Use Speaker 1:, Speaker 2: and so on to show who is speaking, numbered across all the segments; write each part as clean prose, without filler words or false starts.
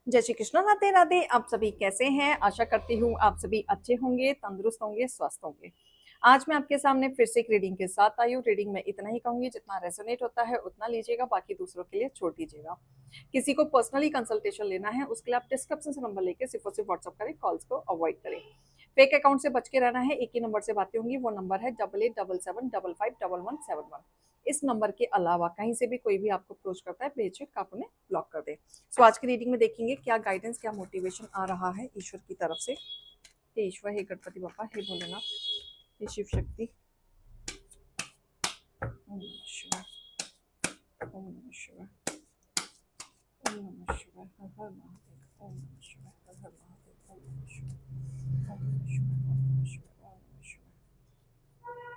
Speaker 1: जय श्री कृष्ण, राधे राधे। आप सभी कैसे हैं? आशा करती हूँ आप सभी अच्छे होंगे, तंदुरुस्त होंगे, स्वस्थ होंगे। आज मैं आपके सामने फिर से एक रीडिंग के साथ आई हूँ। रीडिंग में इतना ही कहूंगी, जितना रेजोनेट होता है उतना लीजिएगा, बाकी दूसरों के लिए छोड़ दीजिएगा। किसी को पर्सनली कंसल्टेशन लेना है उसके लिए आप डिस्क्रिप्शन से नंबर लेके सिर्फ और सिर्फ व्हाट्सअप करें, कॉल्स को अवॉइड करें। फेक अकाउंट से बच के रहना है। एक ही नंबर से बातें होंगी, वो नंबर है 8877555171। इस नंबर के अलावा कहीं से भी कोई भी आपको अप्रोच करता है, बेझिझक आप उन्हें ब्लॉक कर दे। सो आज की रीडिंग में देखेंगे क्या गाइडेंस, क्या मोटिवेशन आ रहा है ईश्वर की तरफ से। हे ईश्वर, हे गणपति बापा, हे भोलेनाथ, हे शिव शक्ति। ओम नमः शिवाय, ओम नमः शिवाय, ओम नमः शिवाय, हर हर महादेव, ओम नमः शिवाय, हर हर महादेव, ओम नमः शिवाय, ओम नमः शिवाय, ओम नमः शिवाय, ओम नमः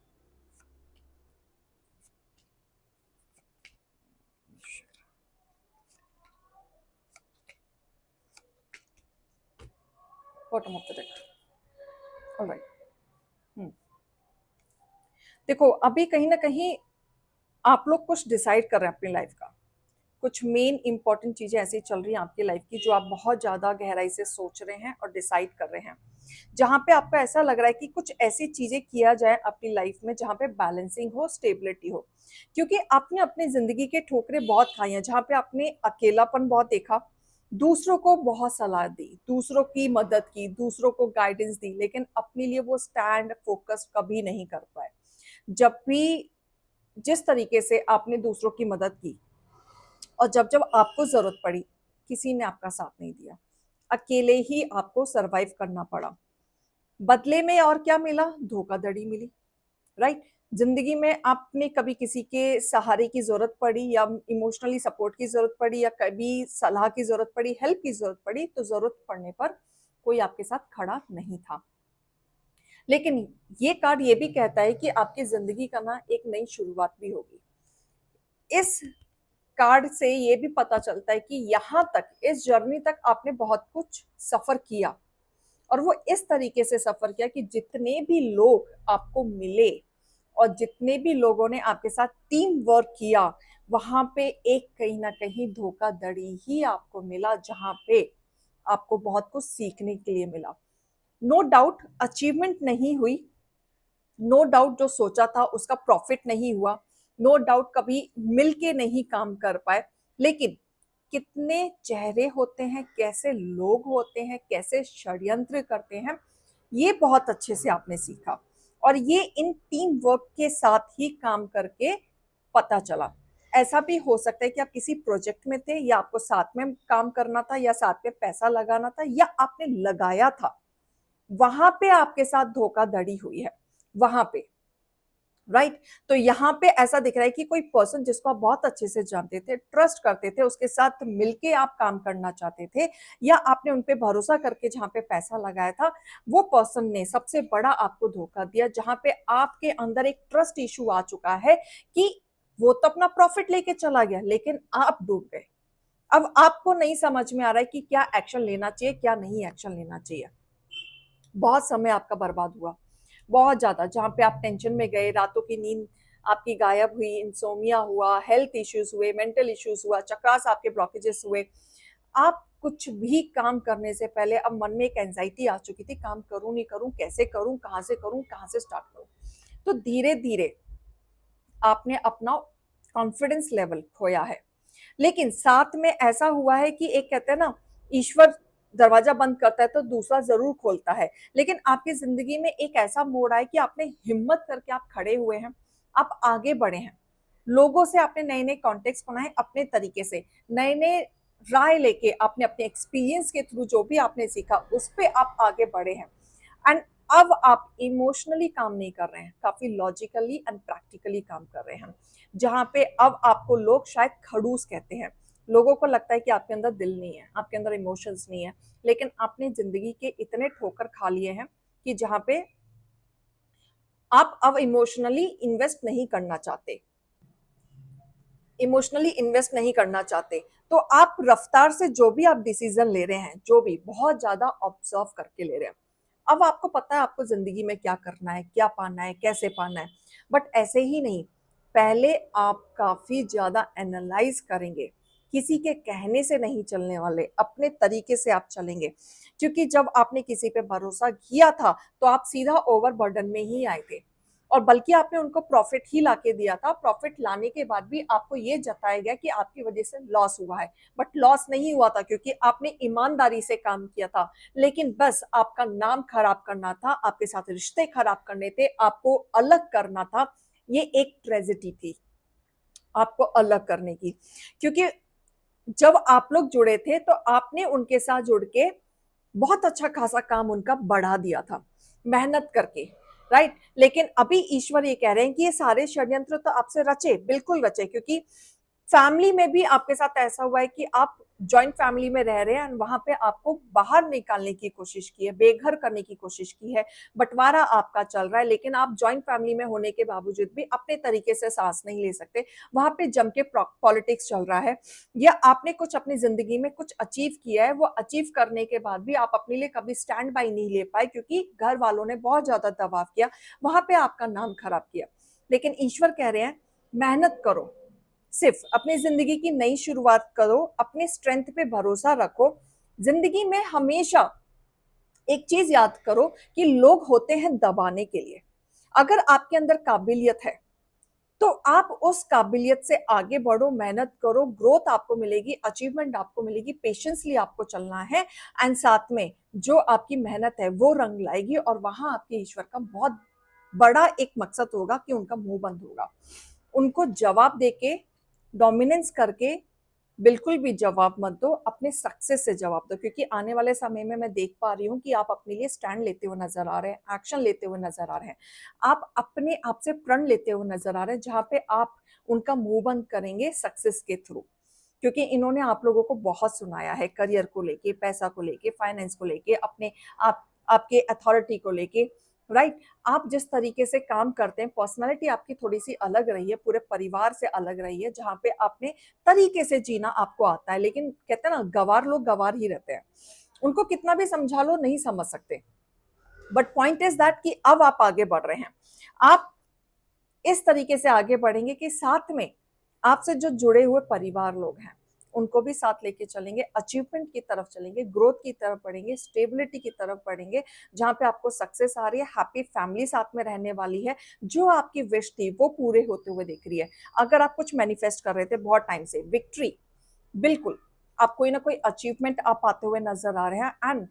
Speaker 1: शिवाय। Bottom of the deck. Alright. देखो, अभी कहीं ना कहीं आप लोग कुछ डिसाइड कर रहे हैं अपनी लाइफ का। कुछ मेन इंपॉर्टेंट चीजें ऐसी चल रही हैं आपकी लाइफ की जो आप बहुत ज्यादा गहराई से सोच रहे हैं और डिसाइड कर रहे हैं। जहां पे आपको ऐसा लग रहा है कि कुछ ऐसी चीजें किया जाए अपनी लाइफ में जहां पे बैलेंसिंग हो, स्टेबिलिटी हो। क्योंकि आपने अपनी जिंदगी के ठोकरें बहुत खाई हैं, जहां पे आपने अकेलापन बहुत देखा, दूसरों को बहुत सलाह दी, दूसरों की मदद की, दूसरों को गाइडेंस दी, लेकिन अपने लिए वो स्टैंड फोकस कभी नहीं कर पाए। जब भी जिस तरीके से आपने दूसरों की मदद की और जब जब आपको जरूरत पड़ी, किसी ने आपका साथ नहीं दिया। अकेले ही आपको सरवाइव करना पड़ा। बदले में और क्या मिला? धोखाधड़ी मिली। राइट। जिंदगी में आपने कभी किसी के सहारे की जरूरत पड़ी या इमोशनली सपोर्ट की जरूरत पड़ी या कभी सलाह की जरूरत पड़ी, हेल्प की जरूरत पड़ी, तो जरूरत पड़ने पर कोई आपके साथ खड़ा नहीं था। लेकिन ये कार्ड ये भी कहता है कि आपकी जिंदगी का ना एक नई शुरुआत भी होगी। इस कार्ड से ये भी पता चलता है कि यहाँ तक, इस जर्नी तक आपने बहुत कुछ सफर किया, और वो इस तरीके से सफर किया कि जितने भी लोग आपको मिले और जितने भी लोगों ने आपके साथ टीम वर्क किया, वहां पे एक कहीं ना कहीं धोखाधड़ी ही आपको मिला, जहां पे आपको बहुत कुछ सीखने के लिए मिला। नो डाउट अचीवमेंट नहीं हुई, नो डाउट जो सोचा था उसका प्रॉफिट नहीं हुआ, नो डाउट कभी मिलके नहीं काम कर पाए, लेकिन कितने चेहरे होते हैं, कैसे लोग होते हैं, कैसे षड्यंत्र करते हैं, ये बहुत अच्छे से आपने सीखा। और ये इन टीम वर्क के साथ ही काम करके पता चला। ऐसा भी हो सकता है कि आप किसी प्रोजेक्ट में थे, या आपको साथ में काम करना था, या साथ में पैसा लगाना था, या आपने लगाया था, वहां पे आपके साथ धोखाधड़ी हुई है, वहां पे। राइट। तो यहाँ पे ऐसा दिख रहा है कि कोई पर्सन जिसको आप बहुत अच्छे से जानते थे, ट्रस्ट करते थे, उसके साथ मिलके आप काम करना चाहते थे, या आपने उन पे भरोसा करके जहां पे पैसा लगाया था, वो पर्सन ने सबसे बड़ा आपको धोखा दिया, जहां पे आपके अंदर एक ट्रस्ट इशू आ चुका है कि वो तो अपना प्रॉफिट लेके चला गया, लेकिन आप डूब गए। अब आपको नहीं समझ में आ रहा है कि क्या एक्शन लेना चाहिए, क्या नहीं एक्शन लेना चाहिए। बहुत समय आपका बर्बाद हुआ, बहुत ज्यादा, जहां पे आप टेंशन में गए, रातों की नींद आपकी गायब हुई, इंसोमिया हुआ, हेल्थ इश्यूज हुए, मेंटल इश्यूज हुआ, चक्रास आपके ब्लॉकेजेस हुए। आप कुछ भी काम करने से पहले अब मन में एक एंजाइटी आ चुकी थी, काम करूं नहीं करूं, कैसे करूं, कहां से स्टार्ट करूं। तो धीरे धीरे आपने अपना कॉन्फिडेंस लेवल खोया है। लेकिन साथ में ऐसा हुआ है कि एक कहते हैं ना, ईश्वर दरवाजा बंद करता है तो दूसरा जरूर खोलता है। लेकिन आपकी जिंदगी में एक ऐसा मोड़ आया कि आपने हिम्मत करके आप खड़े हुए हैं, आप आगे बढ़े हैं। लोगों से आपने नए नए कॉन्टेक्ट बनाए, अपने तरीके से नए नए राय लेके आपने अपने एक्सपीरियंस के थ्रू जो भी आपने सीखा उस पर आप आगे बढ़े हैं। एंड अब आप इमोशनली काम नहीं कर रहे हैं, काफी लॉजिकली एंड प्रैक्टिकली काम कर रहे हैं, जहां पे अब आपको लोग शायद खड़ूस कहते हैं। लोगों को लगता है कि आपके अंदर दिल नहीं है, आपके अंदर इमोशंस नहीं है, लेकिन आपने जिंदगी के इतने ठोकर खा लिए हैं कि जहां पे आप अब इमोशनली इन्वेस्ट नहीं करना चाहते, इमोशनली इन्वेस्ट नहीं करना चाहते। तो आप रफ्तार से जो भी आप डिसीजन ले रहे हैं, जो भी बहुत ज्यादा ऑब्जर्व करके ले रहे हैं। अब आपको पता है आपको जिंदगी में क्या करना है, क्या पाना है, कैसे पाना है। बट ऐसे ही नहीं, पहले आप काफी ज्यादा एनालाइज करेंगे, किसी के कहने से नहीं चलने वाले, अपने तरीके से आप चलेंगे। क्योंकि जब आपने किसी पे भरोसा किया था तो आप सीधा ओवरबर्डन में ही आए थे, और बल्कि आपने उनको प्रॉफिट ही लाके दिया था। प्रॉफिट लाने के बाद भी आपको ये जताया गया कि आपकी वजह से लॉस हुआ है, बट लॉस नहीं हुआ था क्योंकि आपने ईमानदारी से काम किया था। लेकिन बस आपका नाम खराब करना था, आपके साथ रिश्ते खराब करने थे, आपको अलग करना था। ये एक ट्रेजेडी थी आपको अलग करने की, क्योंकि जब आप लोग जुड़े थे तो आपने उनके साथ जुड़ के बहुत अच्छा खासा काम उनका बढ़ा दिया था मेहनत करके, राइट। लेकिन अभी ईश्वर ये कह रहे हैं कि ये सारे षड्यंत्र तो आपसे रचे, बिल्कुल रचे, क्योंकि फैमिली में भी आपके साथ ऐसा हुआ है कि आप जॉइंट फैमिली में रह रहे हैं, वहां पे आपको बाहर निकालने की कोशिश की है, बेघर करने की कोशिश की है, बंटवारा आपका चल रहा है। लेकिन आप जॉइंट फैमिली में होने के बावजूद भी अपने तरीके से सांस नहीं ले सकते, वहां पे जम के पॉलिटिक्स चल रहा है, या आपने कुछ अपनी जिंदगी में कुछ अचीव किया है, वो अचीव करने के बाद भी आप अपने लिए कभी स्टैंड बाई नहीं ले पाए क्योंकि घर वालों ने बहुत ज्यादा दबाव किया, वहां पे आपका नाम खराब किया। लेकिन ईश्वर कह रहे हैं मेहनत करो, सिर्फ अपनी जिंदगी की नई शुरुआत करो, अपने स्ट्रेंथ पे भरोसा रखो। जिंदगी में हमेशा एक चीज याद करो कि लोग होते हैं दबाने के लिए। अगर आपके अंदर काबिलियत है तो आप उस काबिलियत से आगे बढ़ो, मेहनत करो, ग्रोथ आपको मिलेगी, अचीवमेंट आपको मिलेगी, पेशेंसली आपको चलना है। एंड साथ में जो आपकी मेहनत है वो रंग लाएगी, और वहां आपके ईश्वर का बहुत बड़ा एक मकसद होगा कि उनका मुंह बंद होगा। उनको जवाब देके, डोमिनेंस करके बिल्कुल भी जवाब मत दो, अपने सक्सेस से जवाब दो। क्योंकि आने वाले समय में मैं देख पा रही हूँ कि आप अपने लिए स्टैंड लेते हुए नजर आ रहे हैं, एक्शन लेते हुए नजर आ रहे हैं, आप अपने आप से प्रण लेते हुए नजर आ रहे हैं, जहां पे आप उनका मुंह बंद करेंगे सक्सेस के थ्रू। क्योंकि इन्होंने आप लोगों को बहुत सुनाया है, करियर को लेके, पैसा को लेके, फाइनेंस को लेके, अपने आप आपके अथॉरिटी को लेके, राइट। आप जिस तरीके से काम करते हैं, पर्सनालिटी आपकी थोड़ी सी अलग रही है, पूरे परिवार से अलग रही है, जहां पे आपने तरीके से जीना आपको आता है। लेकिन कहते हैं ना, गवार लोग गवार ही रहते हैं, उनको कितना भी समझा लो नहीं समझ सकते। बट पॉइंट इज दैट कि अब आप आगे बढ़ रहे हैं, आप इस तरीके से आगे बढ़ेंगे कि साथ में आपसे जो जुड़े हुए परिवार लोग हैं उनको भी साथ लेके चलेंगे, अचीवमेंट की तरफ चलेंगे, ग्रोथ की तरफ बढ़ेंगे, स्टेबिलिटी की तरफ बढ़ेंगे, जहां पे आपको सक्सेस आ रही है, हैप्पी फैमिली साथ में रहने वाली है, जो आपकी विश थी वो पूरे होते हुए दिख रही है। अगर आप कुछ मैनिफेस्ट कर रहे थे बहुत टाइम से, विक्ट्री, बिल्कुल आप कोई ना कोई अचीवमेंट आप पाते हुए नजर आ रहे हैं। एंड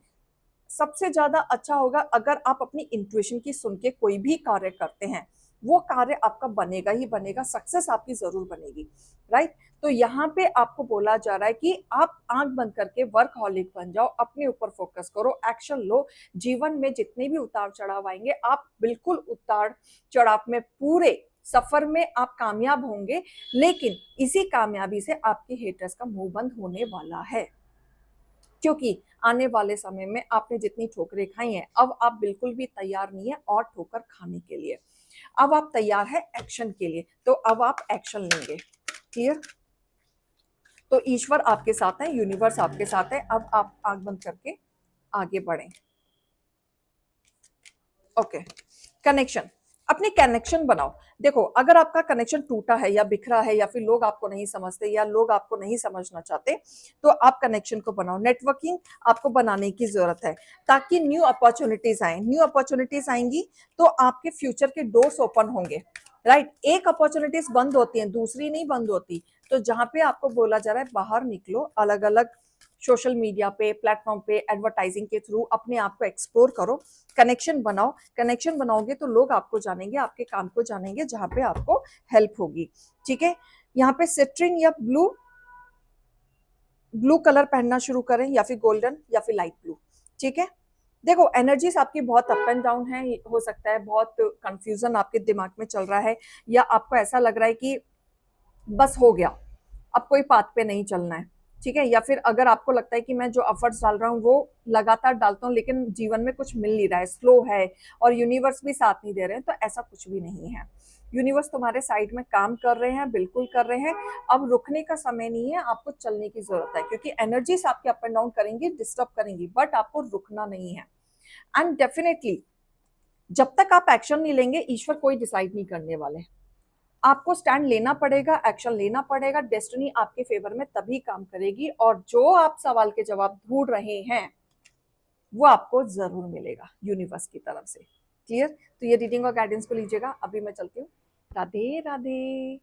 Speaker 1: सबसे ज्यादा अच्छा होगा अगर आप अपनी इंट्यूशन की सुन के कोई भी कार्य करते हैं, वो कार्य आपका बनेगा ही बनेगा, सक्सेस आपकी जरूर बनेगी, राइट। तो यहाँ पे आपको बोला जा रहा है कि आप आंख बंद करके वर्कहॉलिक बन जाओ, अपने ऊपर फोकस करो, एक्शन लो। जीवन में जितने भी उतार चढ़ाव आएंगे, आप बिल्कुल उतार चढ़ाव में, पूरे सफर में आप कामयाब होंगे। लेकिन इसी कामयाबी से आपके हेटर्स का मुंह बंद होने वाला है, क्योंकि आने वाले समय में आपने जितनी ठोकरें खाई हैं, अब आप बिल्कुल भी तैयार नहीं है और ठोकर खाने के लिए। अब आप तैयार है एक्शन के लिए, तो अब आप एक्शन लेंगे। क्लियर? तो ईश्वर आपके साथ है, यूनिवर्स आपके साथ है। अब आप आंख बंद करके आगे बढ़ें। ओके, कनेक्शन, अपने कनेक्शन बनाओ। देखो, अगर आपका कनेक्शन टूटा है या बिखरा है, या फिर लोग आपको नहीं समझते, या लोग आपको नहीं समझना चाहते, तो आप कनेक्शन को बनाओ। नेटवर्किंग आपको बनाने की जरूरत है, ताकि न्यू अपॉर्चुनिटीज आए। न्यू अपॉर्चुनिटीज आएंगी तो आपके फ्यूचर के डोर्स ओपन होंगे, राइट। एक अपॉर्चुनिटीज बंद होती है, दूसरी नहीं बंद होती। तो जहां पे आपको बोला जा रहा है बाहर निकलो, अलग अलग सोशल मीडिया पे, प्लेटफॉर्म पे, एडवर्टाइजिंग के थ्रू अपने आप को एक्सप्लोर करो, कनेक्शन बनाओ। कनेक्शन बनाओगे तो लोग आपको जानेंगे, आपके काम को जानेंगे, जहां पे आपको हेल्प होगी। ठीक है, यहाँ पे सिट्रिन या ब्लू ब्लू कलर पहनना शुरू करें, या फिर गोल्डन, या फिर लाइट ब्लू। ठीक है, देखो एनर्जीज आपकी बहुत अप एंड डाउन है, हो सकता है बहुत कंफ्यूजन आपके दिमाग में चल रहा है, या आपको ऐसा लग रहा है कि बस हो गया, अब कोई पाथ पे नहीं चलना है। ठीक है, या फिर अगर आपको लगता है कि मैं जो एफर्ट्स डाल रहा हूँ वो लगातार डालता हूँ लेकिन जीवन में कुछ मिल नहीं रहा है, स्लो है, और यूनिवर्स भी साथ नहीं दे रहे हैं, तो ऐसा कुछ भी नहीं है। यूनिवर्स तुम्हारे साइड में काम कर रहे हैं, बिल्कुल कर रहे हैं। अब रुकने का समय नहीं है, आपको चलने की जरूरत है, क्योंकि एनर्जीज आपके अप एंड डाउन करेंगी, डिस्टर्ब करेंगी, बट आपको रुकना नहीं है। एंड डेफिनेटली जब तक आप एक्शन नहीं लेंगे, ईश्वर कोई डिसाइड नहीं करने वाले। आपको स्टैंड लेना पड़ेगा, एक्शन लेना पड़ेगा, डेस्टिनी आपके फेवर में तभी काम करेगी, और जो आप सवाल के जवाब ढूंढ रहे हैं वो आपको जरूर मिलेगा यूनिवर्स की तरफ से। क्लियर? तो ये रीडिंग और गाइडेंस को लीजिएगा। अभी मैं चलती हूँ। राधे राधे।